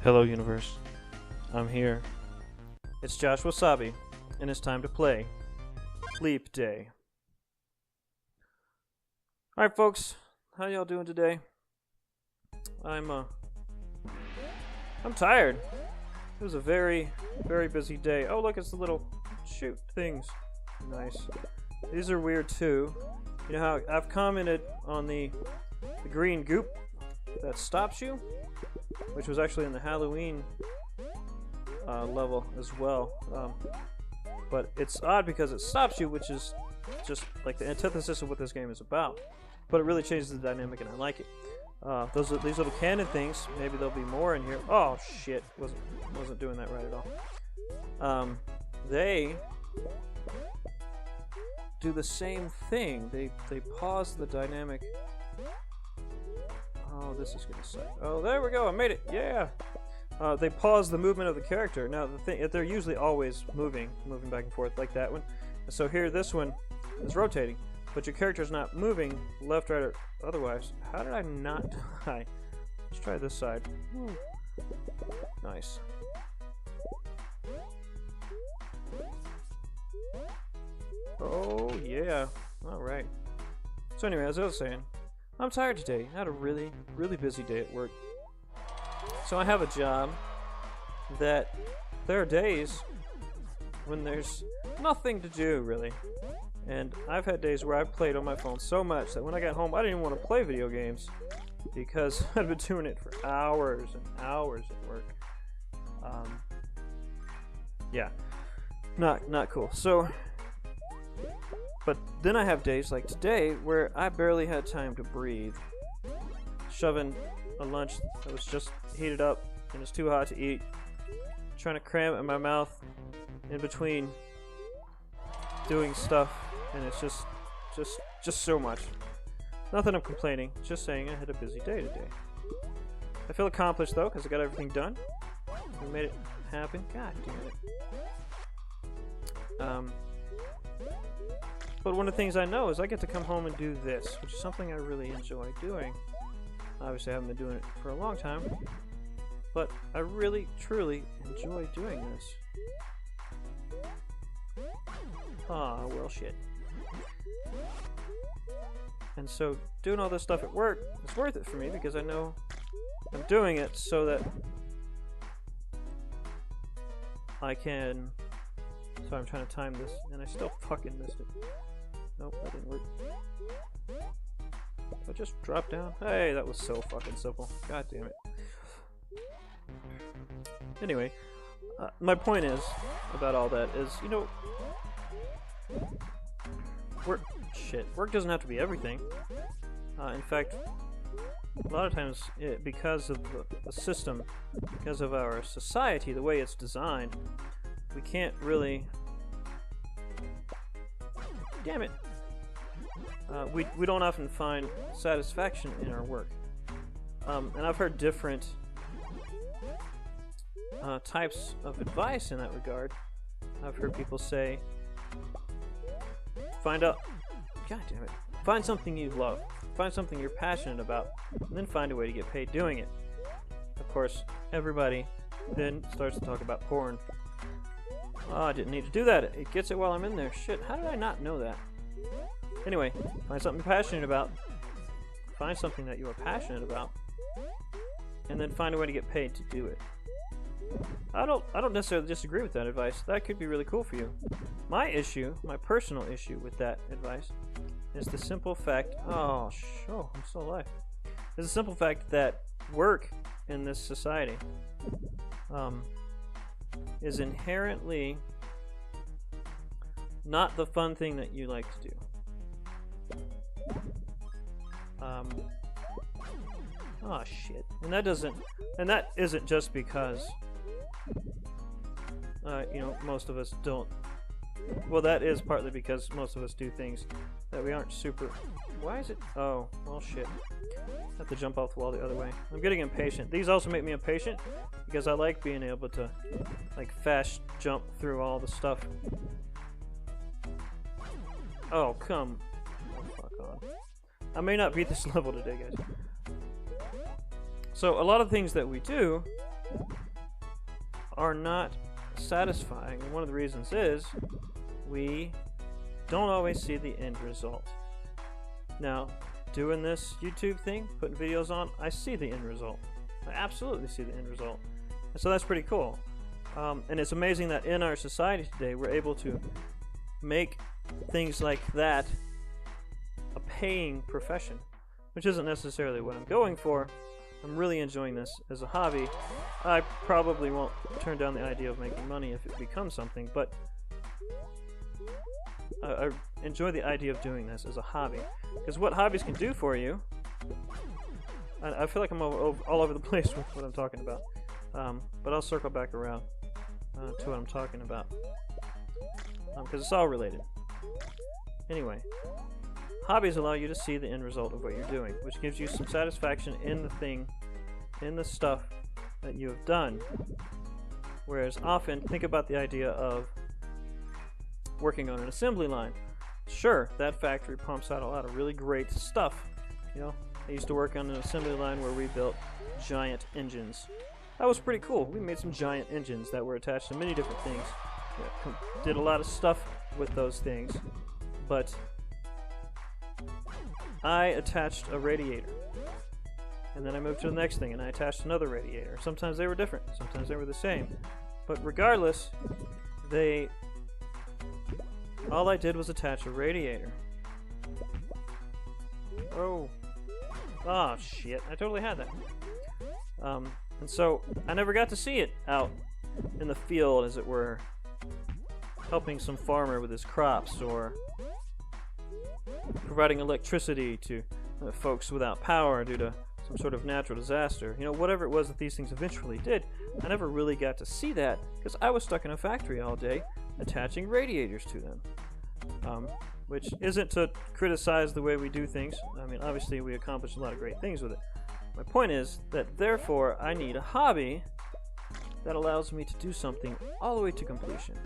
Hello, universe. I'm here. It's Josh Wasabi, and it's time to play Leap Day. Alright, folks. How y'all doing today? I'm tired. It was a very, very busy day. Oh, look, it's the little shoot things. Nice. These are weird, too. You know how I've commented on the green goop that stops you? Which was actually in the Halloween level as well. But it's odd because it stops you, which is just like the antithesis of what this game is about. But it really changes the dynamic, and I like it. These little cannon things, maybe there'll be more in here. Oh shit, wasn't doing that right at all. They do the same thing. They pause the dynamic. Oh, this is gonna suck. Oh, there we go. I made it. Yeah. They pause the movement of the character. Now the thing, they're usually always moving back and forth like that one. So here, this one is rotating, but your character's not moving left, right, or otherwise. How did I not die? Let's try this side. Woo. Nice. Oh yeah. All right. So anyway, as I was saying, I'm tired today. I had a really, really busy day at work. So I have a job that there are days when there's nothing to do, really. And I've had days where I've played on my phone so much that when I got home, I didn't even want to play video games because I'd been doing it for hours and hours at work. Yeah, not cool. So, but then I have days like today where I barely had time to breathe. Shoving a lunch that was just heated up and it's too hot to eat. Trying to cram it in my mouth in between doing stuff, and it's just so much. Not that I'm complaining, just saying I had a busy day today. I feel accomplished though, because I got everything done. We made it happen. God damn it. But one of the things I know is I get to come home and do this, which is something I really enjoy doing. Obviously, I haven't been doing it for a long time, but I really, truly enjoy doing this. Ah, well, shit. And so, doing all this stuff at work is worth it for me because I know I'm doing it so that I can... So I'm trying to time this, and I still fucking missed it. Nope, that didn't work. I just drop down. Hey, that was so fucking simple. God damn it. Anyway, my point is about all that is, you know, work doesn't have to be everything. In fact, a lot of times, because of the system, because of our society, the way it's designed, we can't really... Damn it! We don't often find satisfaction in our work. And I've heard different types of advice in that regard. I've heard people say, find something you love, find something you're passionate about, and then find a way to get paid doing it. Of course, everybody then starts to talk about porn. Oh, I didn't need to do that. It gets it while I'm in there. Shit, how did I not know that? Anyway, find something you're passionate about. Find something that you are passionate about. And then find a way to get paid to do it. I don't necessarily disagree with that advice. That could be really cool for you. My issue, my personal issue with that advice is the simple fact... Oh, I'm still alive. Is the simple fact that work in this society is inherently not the fun thing that you like to do. Oh shit. And that isn't just because you know, most of us don't. Well, that is partly because most of us do things that we aren't super... Why is it... Oh, well shit. I have to jump off the wall the other way. I'm getting impatient. These also make me impatient because I like being able to like fast jump through all the stuff. Oh, come... Oh, fuck on. I may not beat this level today, guys. So a lot of things that we do are not satisfying. And one of the reasons is we don't always see the end result. Now, doing this YouTube thing, putting videos on, I see the end result. I absolutely see the end result. And so that's pretty cool. And it's amazing that in our society today, we're able to make things like that a paying profession, which isn't necessarily what I'm going for. I'm really enjoying this as a hobby. I probably won't turn down the idea of making money if it becomes something, but I enjoy the idea of doing this as a hobby. Because what hobbies can do for you, I feel like I'm all over the place with what I'm talking about. But I'll circle back around to what I'm talking about. Because it's all related. Anyway, hobbies allow you to see the end result of what you're doing, which gives you some satisfaction in the thing, in the stuff that you have done. Whereas often, think about the idea of working on an assembly line. Sure, that factory pumps out a lot of really great stuff. You know, I used to work on an assembly line where we built giant engines. That was pretty cool. We made some giant engines that were attached to many different things. Did a lot of stuff with those things. But I attached a radiator. And then I moved to the next thing and I attached another radiator. Sometimes they were different. Sometimes they were the same. But regardless, all I did was attach a radiator. Oh. Ah, shit. I totally had that. And so, I never got to see it out in the field, as it were, helping some farmer with his crops, or providing electricity to folks without power due to some sort of natural disaster. You know, whatever it was that these things eventually did, I never really got to see that, because I was stuck in a factory all day attaching radiators to them. Which isn't to criticize the way we do things. I mean, obviously we accomplish a lot of great things with it. My point is that therefore I need a hobby that allows me to do something all the way to completion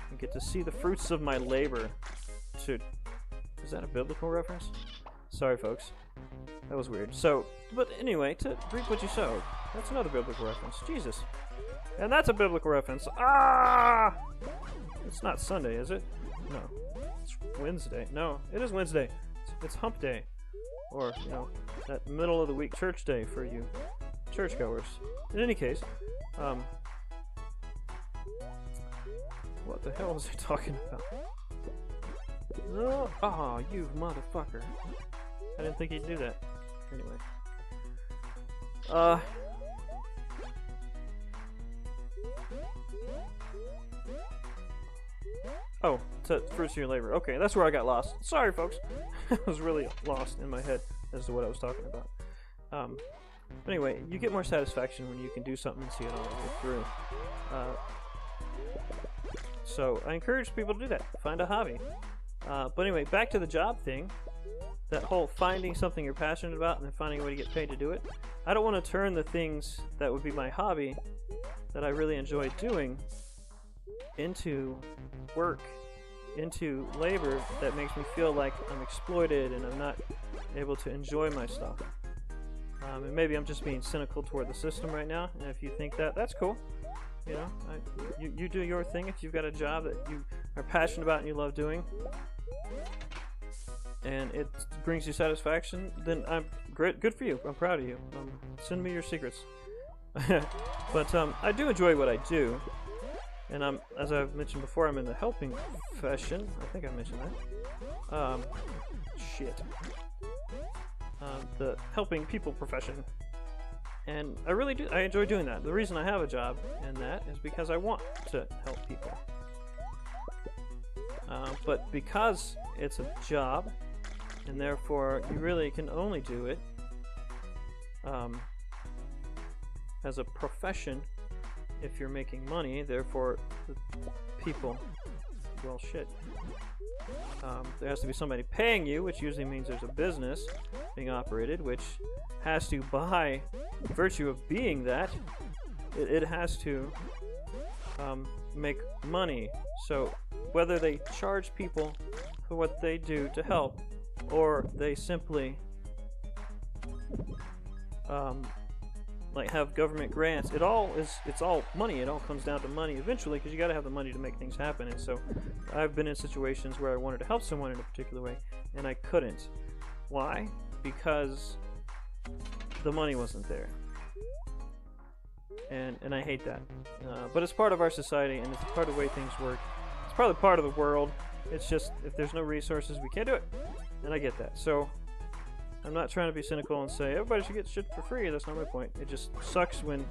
and get to see the fruits of my labor. Is that a biblical reference? Sorry folks, that was weird. So, but anyway, to reap what you sowed. That's another biblical reference. Jesus. And that's a biblical reference. Ah! It's not Sunday, is it? No. It's Wednesday. No, it is Wednesday. It's hump day. Or, you know, that middle of the week church day for you churchgoers. In any case, what the hell was I talking about? Oh, you motherfucker. I didn't think he'd do that. Anyway. Oh, fruits of your labor. Okay, that's where I got lost. Sorry, folks. I was really lost in my head as to what I was talking about. But anyway, you get more satisfaction when you can do something and see it all the way through. So I encourage people to do that. Find a hobby. But anyway, back to the job thing. That whole finding something you're passionate about and then finding a way to get paid to do it. I don't want to turn the things that would be my hobby that I really enjoy doing into work, into labor that makes me feel like I'm exploited and I'm not able to enjoy my stuff. And maybe I'm just being cynical toward the system right now, and if you think that, that's cool. You know, you do your thing. If you've got a job that you are passionate about and you love doing, and it brings you satisfaction, then I'm great. Good for you. I'm proud of you. Send me your secrets. But I do enjoy what I do. And as I've mentioned before, I'm in the helping profession. I think I mentioned that. The helping people profession. And I really do. I enjoy doing that. The reason I have a job in that is because I want to help people. But because it's a job, and therefore you really can only do it as a profession if you're making money, therefore the people, well, shit. There has to be somebody paying you, which usually means there's a business being operated, which has to, by virtue of being that, it has to make money. So whether they charge people for what they do to help, or they simply like have government grants. It's all money. It all comes down to money eventually, because you got to have the money to make things happen. And so I've been in situations where I wanted to help someone in a particular way and I couldn't. Why? Because the money wasn't there. And I hate that. But it's part of our society, and it's part of the way things work. It's probably part of the world. It's just, if there's no resources, we can't do it. And I get that. So I'm not trying to be cynical and say everybody should get shit for free. That's not my point. It just sucks when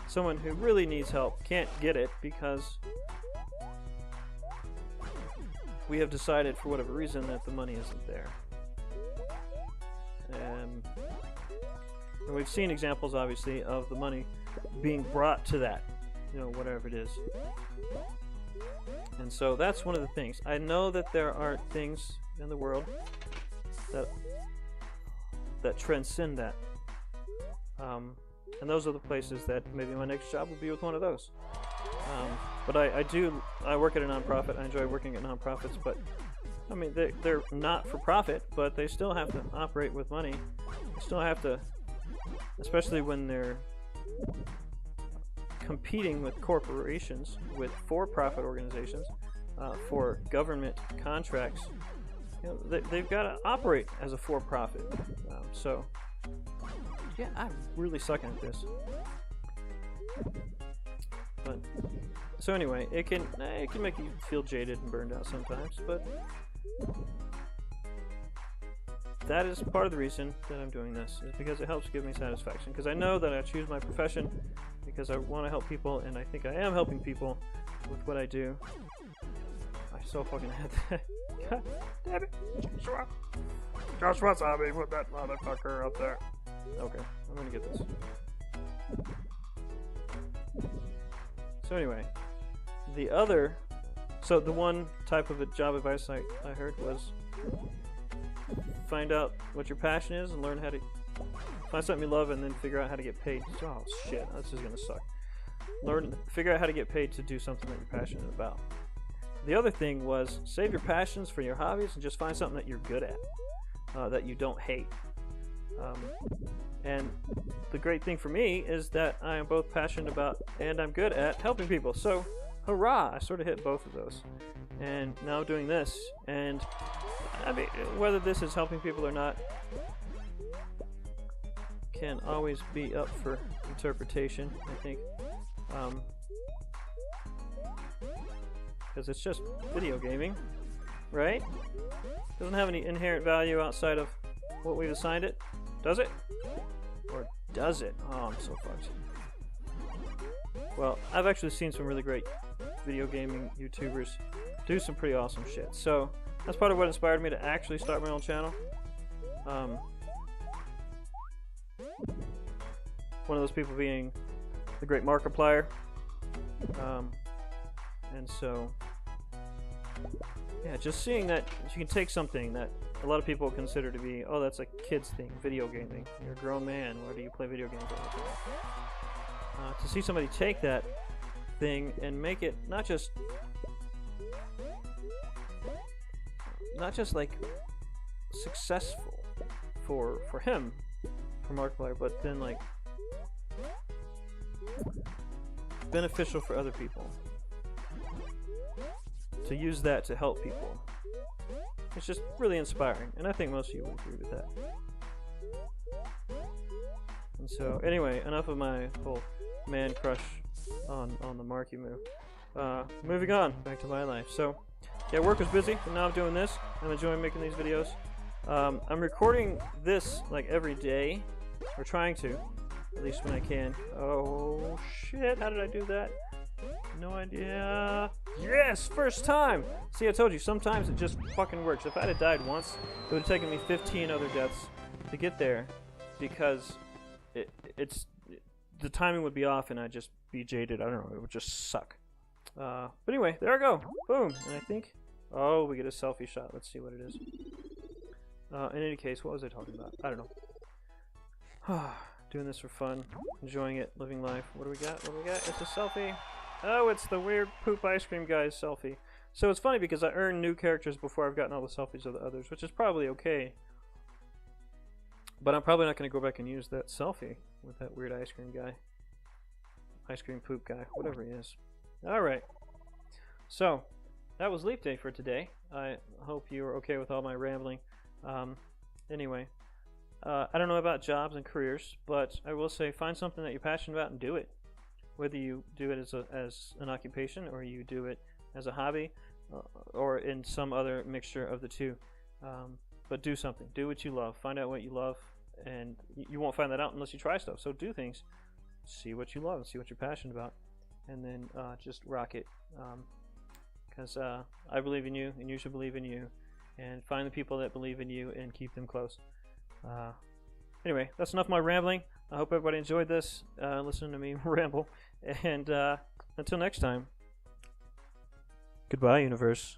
someone who really needs help can't get it because we have decided for whatever reason that the money isn't there. And we've seen examples, obviously, of the money being brought to that, whatever it is. And so that's one of the things. I know that there are things in the world that transcend that. And those are the places that maybe my next job will be with one of those. But I work at a nonprofit. I enjoy working at nonprofits, but I mean, they're not for profit, but they still have to operate with money. They still have to, especially when they're competing with corporations, with for-profit organizations, for government contracts. They've got to operate as a for-profit. So, yeah, I'm really sucking at this. But so anyway, it can make you feel jaded and burned out sometimes, but that is part of the reason that I'm doing this, is because it helps give me satisfaction. Because I know that I choose my profession because I want to help people, and I think I am helping people with what I do. I so fucking had that. God damn it. Josh Wasabi, put that motherfucker up there. Okay, I'm gonna get this. So anyway, the one type of a job advice I heard was find out what your passion is and learn how to find something you love and then figure out how to get paid. Oh shit, this is gonna suck. Figure out how to get paid to do something that you're passionate about. The other thing was save your passions for your hobbies and just find something that you're good at, that you don't hate. And the great thing for me is that I am both passionate about and I'm good at helping people. So, hurrah! I sort of hit both of those. And now I'm doing this. And I mean, whether this is helping people or not can always be up for interpretation, I think. Because it's just video gaming, right? Doesn't have any inherent value outside of what we've assigned it. Does it? Or does it? Oh, I'm so fucked. Well, I've actually seen some really great video gaming YouTubers do some pretty awesome shit. So that's part of what inspired me to actually start my own channel. One of those people being the great Markiplier. And so, yeah, just seeing that you can take something that a lot of people consider to be, oh, that's a kid's thing, video gaming. You're a grown man. Why do you play video games all the time? To see somebody take that thing and make it not just like successful for him, for Markiplier, but then like beneficial for other people. To use that to help people. It's just really inspiring, and I think most of you would agree with that. And so, anyway, enough of my whole man crush on the Marky Moo. Moving on, back to my life. So, yeah, work was busy, and now I'm doing this. I'm enjoying making these videos. I'm recording this like every day, or trying to, at least when I can. Oh shit! How did I do that? No idea. Yes, first time. See, I told you, sometimes it just fucking works. If I'd have died once, it would have taken me 15 other deaths to get there, because the timing would be off and I'd just be jaded. I don't know, it would just suck. But anyway, there I go. Boom. And I think, oh, we get a selfie shot. Let's see what it is. In any case, what was I talking about? I don't know. Doing this for fun, enjoying it, living life. What do we got? What do we got? It's a selfie. Oh, it's the weird poop ice cream guy's selfie. So it's funny because I earned new characters before I've gotten all the selfies of the others, which is probably okay. But I'm probably not going to go back and use that selfie. with that weird ice cream guy. Ice cream poop guy, whatever he is. Alright. So, that was Leap Day for today. I hope you were okay with all my rambling. Anyway, I don't know about jobs and careers, but I will say find something that you're passionate about and do it. Whether you do it as an occupation or you do it as a hobby or in some other mixture of the two. But do something. Do what you love. Find out what you love. And you won't find that out unless you try stuff. So do things. See what you love and see what you're passionate about. And then just rock it. Because I believe in you and you should believe in you. And find the people that believe in you and keep them close. Anyway, that's enough of my rambling. I hope everybody enjoyed this, listening to me ramble. And until next time, goodbye, universe.